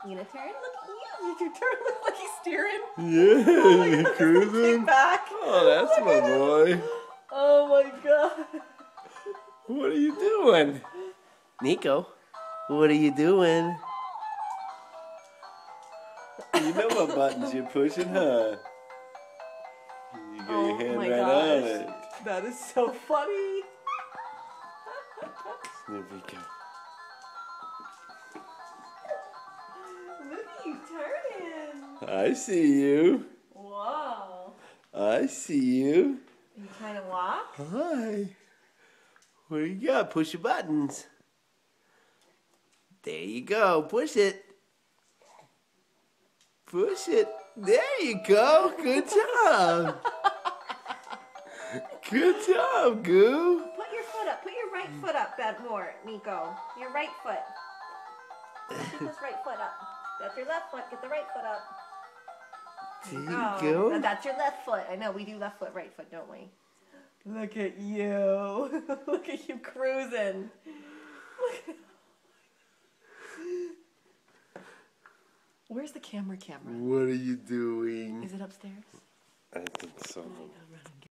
Una turn? Look at you. Your turn looks like he's steering. Yeah, Oh my you God, cruising? kick back. Oh, that's my boy. Oh my God. What are you doing? Nico, what are you doing? You know what buttons you're pushing, huh? You got your hand right on it. That is so funny. There we go. Look at you turning. I see you. Whoa. I see you. You trying to walk? Hi. What do you got? Push your buttons. There you go. Push it. Push it. There you go. Good job. Good job, Goo. Put your foot up. Put your right foot up, more, Nico. Your right foot. Keep this right foot up. That's your left foot. Get the right foot up. There you go. That's your left foot. I know we do left foot, right foot, don't we? Look at you. Look at you cruising. Where's the camera? What are you doing? Is it upstairs? I think so.